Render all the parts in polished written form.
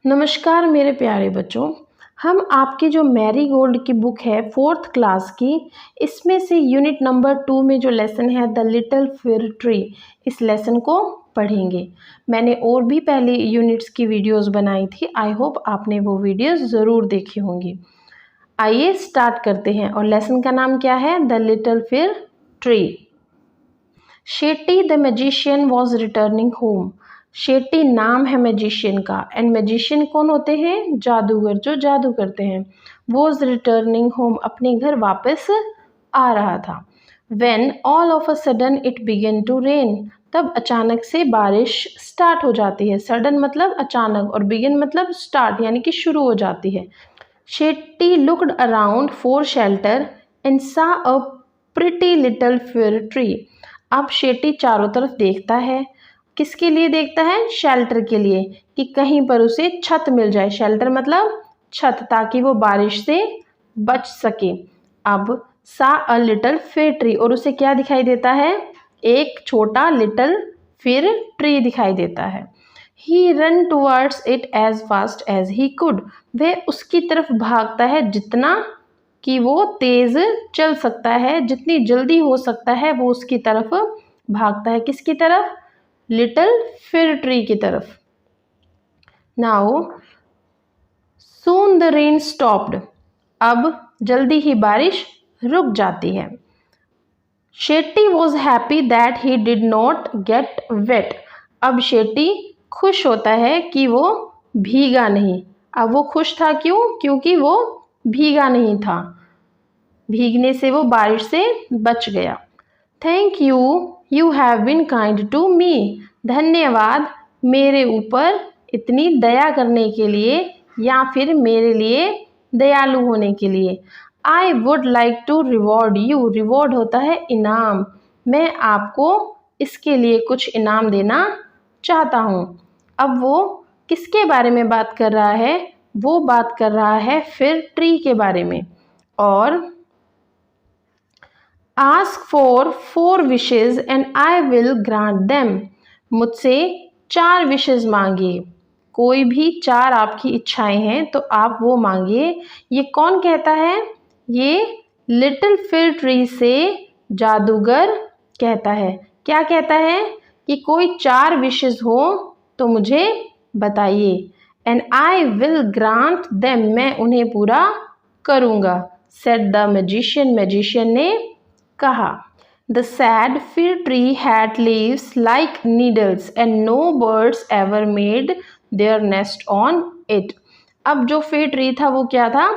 नमस्कार मेरे प्यारे बच्चों। हम आपकी जो मैरी गोल्ड की बुक है 4th क्लास की, इसमें से यूनिट नंबर 2 में जो लेसन है द लिटिल फिर ट्री, इस लेसन को पढ़ेंगे। मैंने और भी पहले यूनिट्स की वीडियोस बनाई थी। आई होप आपने वो वीडियोस ज़रूर देखी होंगी। आइए स्टार्ट करते हैं। और लेसन का नाम क्या है? द लिटिल फिर tree. Shetty the magician was returning home. Shetty नाम है मैजिशियन का, एंड मैजिशियन कौन होते हैं? जादूगर, जो जादू करते हैं। वॉज रिटर्निंग होम, अपने घर वापस आ रहा था। When all of a sudden it began to rain, तब अचानक से बारिश स्टार्ट हो जाती है। सडन मतलब अचानक, और बिगिन मतलब स्टार्ट, यानी कि शुरू हो जाती है। Shetty looked around for shelter and सा अ प्रिटी लिटिल फिर ट्री। अब शेट्टी चारों तरफ देखता है। किसके लिए देखता है? शेल्टर के लिए, कि कहीं पर उसे छत मिल जाए। शेल्टर मतलब छत, ताकि वो बारिश से बच सके। अब सा अ लिटिल फिर ट्री, और उसे क्या दिखाई देता है? एक छोटा लिटिल फिर ट्री दिखाई देता है। He run towards it as fast as he could, वह उसकी तरफ भागता है जितना कि वो तेज चल सकता है, जितनी जल्दी हो सकता है वो उसकी तरफ भागता है। किसकी तरफ? लिटिल फिर ट्री की तरफ। Now soon the rain stopped, अब जल्दी ही बारिश रुक जाती है। Shetty was happy that he did not get wet, अब शेट्टी खुश होता है कि वो भीगा नहीं। अब वो खुश था, क्यों? क्योंकि वो भीगा नहीं था, भीगने से वो बारिश से बच गया। Thank you, you have been kind to me, धन्यवाद मेरे ऊपर इतनी दया करने के लिए, या फिर मेरे लिए दयालु होने के लिए। I would like to reward you, reward होता है इनाम, मैं आपको इसके लिए कुछ इनाम देना चाहता हूँ। अब वो किसके बारे में बात कर रहा है? वो बात कर रहा है फिर ट्री के बारे में। और ask for 4 wishes and I will grant them, मुझसे 4 विशेज मांगिए, कोई भी 4 आपकी इच्छाएं हैं तो आप वो मांगिए। ये कौन कहता है? ये लिटिल फिर ट्री से जादूगर कहता है। क्या कहता है? कि कोई 4 विशेज हो तो मुझे बताइए। And I will grant them, मैं उन्हें पूरा करूँगा। सेड द मैजिशियन, मैजिशियन ने कहा। The sad fir tree had leaves like needles and no birds ever made their nest on it. अब जो फिर ट्री था वो क्या था?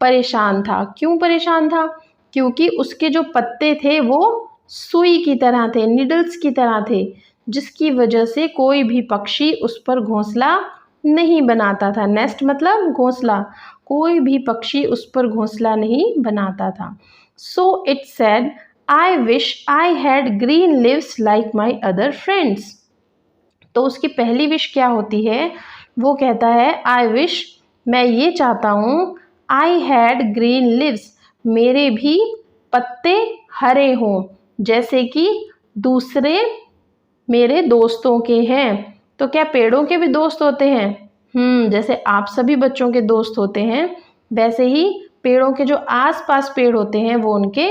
परेशान था। क्यों परेशान था? क्योंकि उसके जो पत्ते थे वो सुई की तरह थे, नीडल्स की तरह थे, जिसकी वजह से कोई भी पक्षी उस पर घोंसला नहीं बनाता था। नेस्ट मतलब घोंसला, कोई भी पक्षी उस पर घोंसला नहीं बनाता था। So it said, I wish I had green leaves like my other friends. तो उसकी पहली विश क्या होती है? वो कहता है आई विश, मैं ये चाहता हूँ, आई हैड ग्रीन लिव्स, मेरे भी पत्ते हरे हों, जैसे कि दूसरे मेरे दोस्तों के हैं। तो क्या पेड़ों के भी दोस्त होते हैं? जैसे आप सभी बच्चों के दोस्त होते हैं, वैसे ही पेड़ों के जो आसपास पेड़ होते हैं वो उनके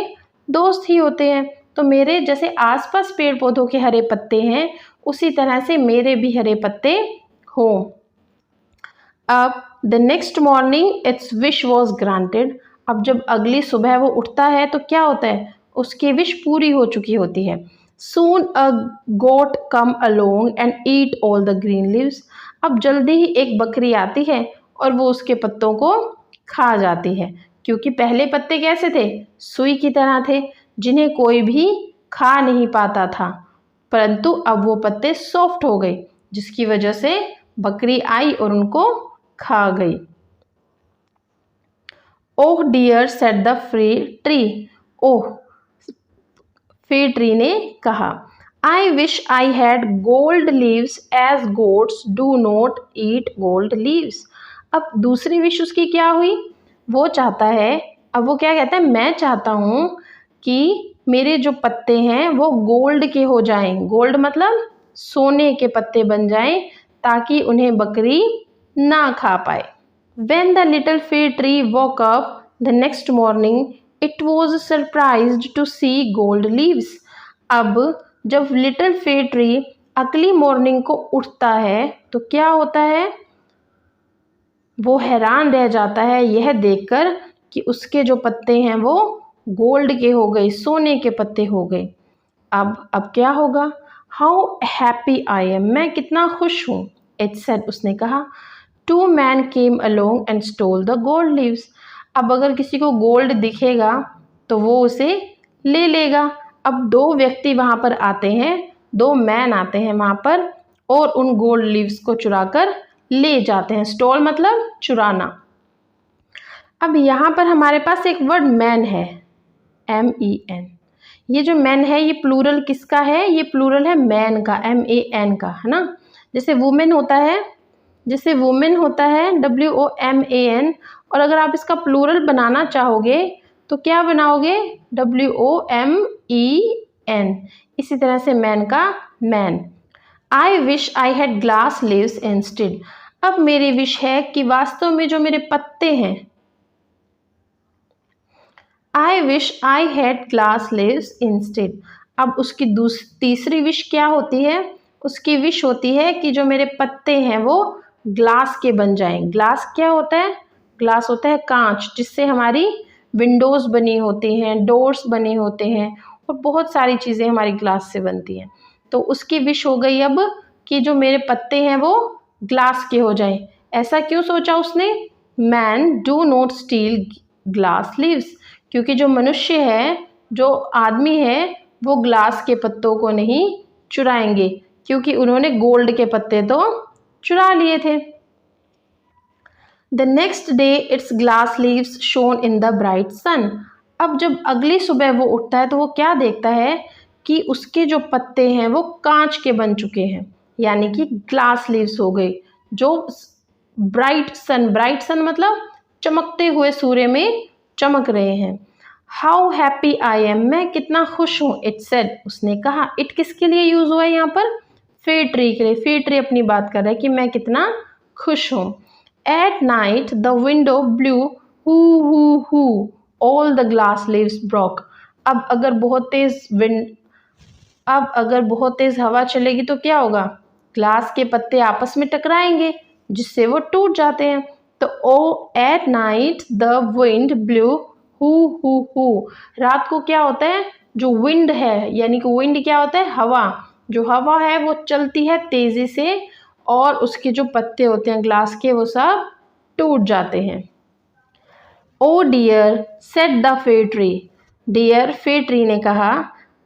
दोस्त ही होते हैं। तो मेरे जैसे आसपास पेड़ पौधों के हरे पत्ते हैं, उसी तरह से मेरे भी हरे पत्ते हों। अब the next morning it's wish was granted, अब जब अगली सुबह वो उठता है तो क्या होता है? उसकी विश पूरी हो चुकी होती है। Soon a goat come along and eat all the green leaves, अब जल्दी ही एक बकरी आती है और वो उसके पत्तों को खा जाती है। क्योंकि पहले पत्ते कैसे थे? सुई की तरह थे, जिन्हें कोई भी खा नहीं पाता था, परंतु अब वो पत्ते सॉफ्ट हो गए, जिसकी वजह से बकरी आई और उनको खा गई। Oh dear said the fir tree, oh फिर ट्री ने कहा, I wish I had gold leaves as goats do not eat gold leaves. अब दूसरी विश उसकी क्या हुई? वो चाहता है, अब वो क्या कहता है? मैं चाहता हूँ कि मेरे जो पत्ते हैं वो गोल्ड के हो जाएं। गोल्ड मतलब सोने के पत्ते बन जाएं, ताकि उन्हें बकरी ना खा पाए। When the little fir tree woke up the next morning, it was surprised to see gold leaves. अब जब लिटिल फिर ट्री अगली मॉर्निंग को उठता है तो क्या होता है, वो हैरान रह जाता है यह देखकर कि उसके जो पत्ते हैं वो गोल्ड के हो गए, सोने के पत्ते हो गए। अब क्या होगा? हाउ हैप्पी आई एम, मैं कितना खुश हूँ। इट सेड, उसने कहा। Two man came along and stole the gold leaves. अब अगर किसी को गोल्ड दिखेगा तो वो उसे ले लेगा। अब दो व्यक्ति वहाँ पर आते हैं, दो मैन आते हैं वहाँ पर और उन गोल्ड लीव्स को चुरा कर ले जाते हैं। स्टोल मतलब चुराना। अब यहाँ पर हमारे पास एक वर्ड मैन है, MEN। ये जो मैन है ये प्लूरल किसका है? ये प्लूरल है मैन का, MAN का, है ना। जैसे वुमेन होता है, WOMAN, और अगर आप इसका प्लूरल बनाना चाहोगे तो क्या बनाओगे? WOMEN। इसी तरह से मैन का man. I wish I had glass leaves instead. अब मेरी विश है कि वास्तव में जो मेरे पत्ते हैं, आई wish I had glass leaves instead. अब उसकी तीसरी विश क्या होती है? उसकी विश होती है कि जो मेरे पत्ते हैं वो ग्लास के बन जाएं। ग्लास क्या होता है? ग्लास होता है कांच, जिससे हमारी विंडोज़ बनी होती हैं, डोर्स बने होते हैं और बहुत सारी चीज़ें हमारी ग्लास से बनती हैं। तो उसकी विश हो गई अब कि जो मेरे पत्ते हैं वो ग्लास के हो जाएं। ऐसा क्यों सोचा उसने? Man do not steel glass leaves, क्योंकि जो मनुष्य है, जो आदमी है, वो ग्लास के पत्तों को नहीं चुराएंगे, क्योंकि उन्होंने गोल्ड के पत्ते तो चुरा लिए थे। The next day its glass leaves shone in the bright sun. अब जब अगली सुबह वो उठता है तो वो क्या देखता है कि उसके जो पत्ते हैं वो कांच के बन चुके हैं, यानी कि ग्लास लीव्स हो गए, जो ब्राइट सन मतलब चमकते हुए सूर्य में चमक रहे हैं। हाउ हैप्पी आई एम, मैं कितना खुश हूँ। इट सेड, उसने कहा। इट किसके लिए यूज हुआ है यहाँ पर? फिर ट्री के लिए। फिर ट्री अपनी बात कर रहा है कि मैं कितना खुश हूँ। At night the window blue who all the glass leaves broke. अब अगर बहुत तेज हवा चलेगी तो क्या होगा? ग्लास के पत्ते आपस में टकराएंगे, जिससे वो टूट जाते हैं। तो at night the wind blue who. रात को क्या होता है? जो विंड है, यानी कि विंड क्या होता है? हवा। जो हवा है वो चलती है तेजी से और उसके जो पत्ते होते हैं ग्लास के वो सब टूट जाते हैं। ओ डियर सेड द फिर ट्री। डियर, फिर ट्री ने कहा,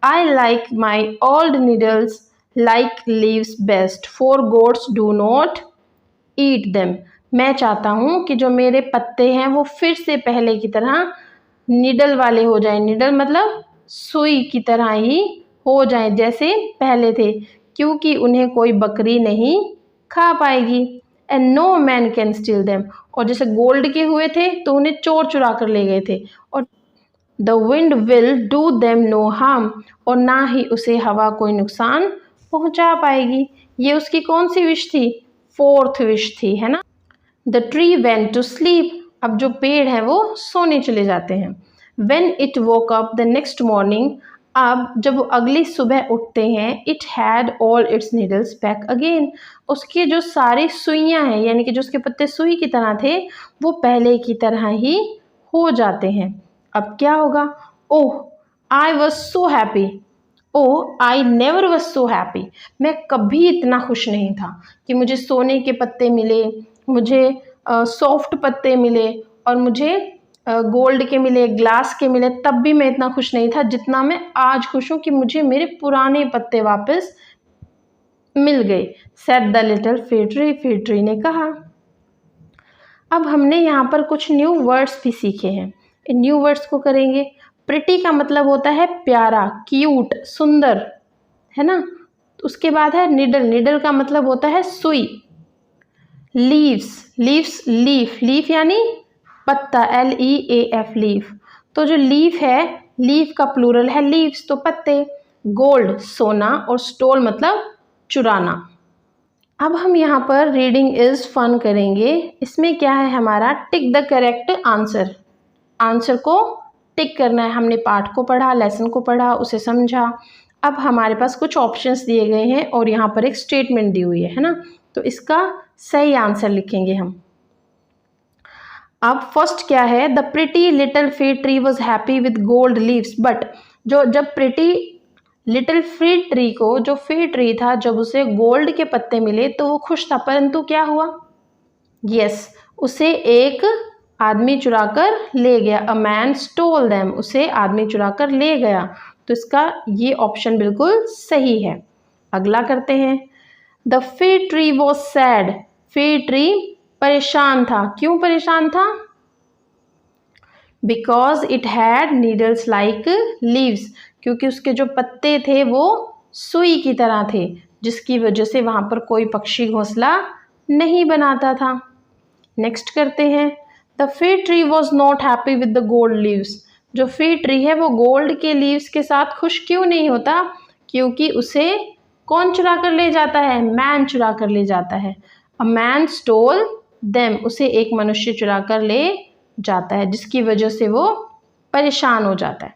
I like my old needles like leaves best, for goats do not eat them. मैं चाहता हूँ कि जो मेरे पत्ते हैं वो फिर से पहले की तरह निडल वाले हो जाएं। निडल मतलब सुई की तरह ही हो जाएं जैसे पहले थे, क्योंकि उन्हें कोई बकरी नहीं खा पाएगी। And no man can steal them. और जैसे गोल्ड के हुए थे तो उन्हें चोर चुरा कर ले गए थे। और the wind will do them no harm, और ना ही उसे हवा कोई नुकसान पहुंचा पाएगी। ये उसकी कौन सी विश थी? फोर्थ विश थी, है ना। The tree went to sleep. अब जो पेड़ है वो सोने चले जाते हैं। When it woke up the next morning. अब जब वो अगली सुबह उठते हैं, it had all its needles back again. उसके जो सारी सुइयाँ हैं, यानी कि जो उसके पत्ते सुई की तरह थे, वो पहले की तरह ही हो जाते हैं। अब क्या होगा? Oh I was so happy. Oh I never was so happy. मैं कभी इतना खुश नहीं था कि मुझे सोने के पत्ते मिले, मुझे सॉफ्ट पत्ते मिले और मुझे गोल्ड के मिले, ग्लास के मिले। तब भी मैं इतना खुश नहीं था जितना मैं आज खुश हूँ कि मुझे मेरे पुराने पत्ते वापस मिल गए। सेड द लिटिल फिर ट्री ने कहा। अब हमने यहाँ पर कुछ न्यू वर्ड्स भी सीखे हैं। इन न्यू वर्ड्स को करेंगे। प्रिटी का मतलब होता है प्यारा, क्यूट, सुंदर, है ना। उसके बाद है निडल। निडल का मतलब होता है सुई। लीव्स, लीफ यानी पत्ता, LEAF, लीफ। तो जो लीफ है, लीफ का प्लूरल है लीव्स, तो पत्ते। गोल्ड, सोना, और स्टोल मतलब चुराना। अब हम यहाँ पर रीडिंग इज़ फन करेंगे। इसमें क्या है हमारा, tick the correct answer. Answer को टिक करना है। हमने पाठ को पढ़ा, लेसन को पढ़ा, उसे समझा। अब हमारे पास कुछ ऑप्शंस दिए गए हैं और यहाँ पर एक स्टेटमेंट दी हुई है ना, तो इसका सही आंसर लिखेंगे हम। अब फर्स्ट क्या है, the pretty little fig tree was happy with gold leaves, but जब प्रिटी लिटिल फिग ट्री को, जो फिग ट्री था, जब उसे गोल्ड के पत्ते मिले तो वो खुश था, परंतु क्या हुआ, यस, उसे एक आदमी चुराकर ले गया। अ मैन स्टोल देम, उसे आदमी चुराकर ले गया। तो इसका ये ऑप्शन बिल्कुल सही है। अगला करते हैं, the fig tree was sad, fig tree परेशान था। क्यों परेशान था, because it had needles like leaves, क्योंकि उसके जो पत्ते थे वो सुई की तरह थे, जिसकी वजह से वहाँ पर कोई पक्षी घोंसला नहीं बनाता था। नेक्स्ट करते हैं, the fig tree was not happy with the gold leaves, जो फिग ट्री है वो गोल्ड के लीव्स के साथ खुश क्यों नहीं होता, क्योंकि उसे कौन चुरा कर ले जाता है, मैन चुरा कर ले जाता है। अ मैन स्टोल देम, उसे एक मनुष्य चुरा कर ले जाता है, जिसकी वजह से वो परेशान हो जाता है।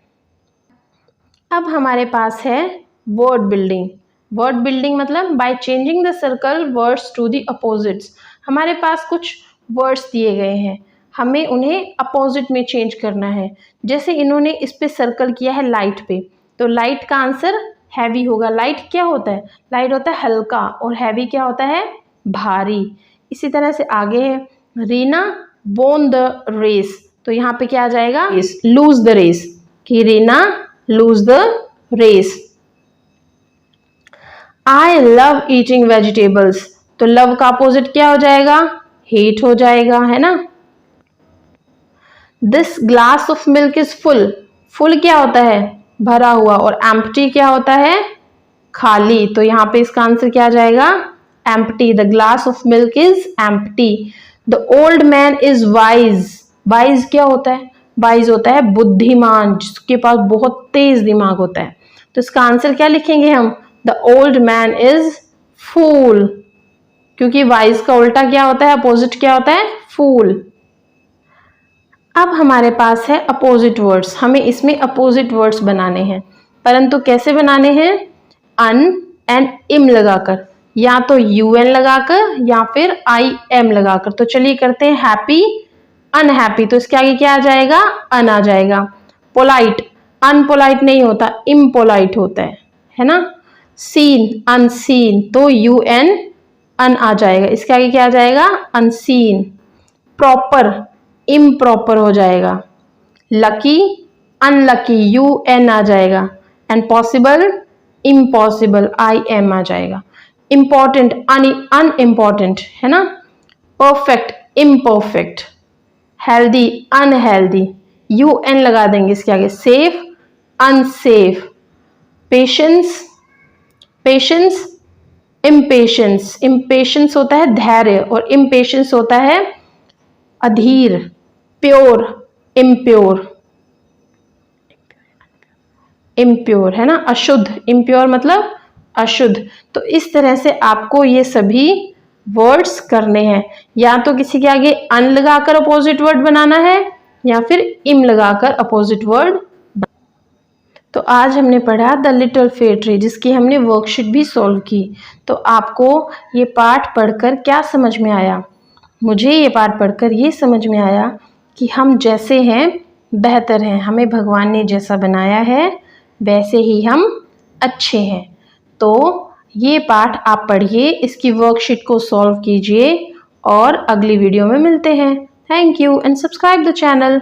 अब हमारे पास है वर्ड बिल्डिंग। वर्ड बिल्डिंग मतलब by changing the circle words to the opposites. हमारे पास कुछ वर्ड्स दिए गए हैं, हमें उन्हें अपोजिट में चेंज करना है। जैसे इन्होंने इस पे सर्कल किया है लाइट पे, तो लाइट का आंसर हैवी होगा। लाइट क्या होता है, लाइट होता है हल्का, और हैवी क्या होता है, भारी। इसी तरह से आगे है, रीना won the race, तो यहाँ पे क्या आ जाएगा, lose the race, कि Reena lose the race। I love eating vegetables, तो love का अपोजिट क्या हो जाएगा, hate हो जाएगा, है ना। This glass of milk is full, full क्या होता है, भरा हुआ, और empty क्या होता है, खाली। तो यहाँ पे इसका आंसर क्या आ जाएगा, empty। The glass of milk is empty। The old man is wise, wise क्या होता है, wise होता है बुद्धिमान, जिसके पास बहुत तेज दिमाग होता है। तो इसका आंसर क्या लिखेंगे हम, The old man is fool, क्योंकि wise का उल्टा क्या होता है, अपोजिट क्या होता है, fool। अब हमारे पास है अपोजिट वर्ड्स। हमें इसमें अपोजिट वर्ड्स बनाने हैं, परंतु कैसे बनाने हैं, अन एंड इम लगाकर, या तो UN लगाकर या फिर IM लगाकर। तो चलिए करते हैं, हैप्पी अनहैप्पी, तो इसके आगे क्या आ जाएगा, अन आ जाएगा। पोलाइट, अनपोलाइट नहीं होता, इम्पोलाइट होता है ना। सीन अनसीन, तो UN अन आ जाएगा, इसके आगे क्या आ जाएगा, अनसीन। प्रॉपर इम्प्रॉपर हो जाएगा। लकी अनलकी, UN आ जाएगा। एंड पॉसिबल इम्पॉसिबल, IM आ जाएगा। इम्पॉर्टेंट अनइम्पॉर्टेंट, है ना। Perfect imperfect. Healthy unhealthy, UN लगा देंगे इसके आगे। Safe unsafe. Patience patience impatience, impatience होता है धैर्य, और इम्पेशेंस होता है अधीर। प्योर इम्प्योर, इम्प्योर है ना, अशुद्ध, इम्प्योर मतलब अशुद्ध। तो इस तरह से आपको ये सभी वर्ड्स करने हैं, या तो किसी के आगे अन लगाकर अपोजिट वर्ड बनाना है, या फिर इम लगाकर अपोजिट वर्ड। तो आज हमने पढ़ा द लिटिल फिग ट्री, जिसकी हमने वर्कशीट भी सॉल्व की। तो आपको ये पाठ पढ़कर क्या समझ में आया, मुझे ये पाठ पढ़कर ये समझ में आया कि हम जैसे हैं बेहतर हैं, हमें भगवान ने जैसा बनाया है वैसे ही हम अच्छे हैं। तो ये पाठ आप पढ़िए, इसकी वर्कशीट को सॉल्व कीजिए, और अगली वीडियो में मिलते हैं। Thank you and subscribe the channel.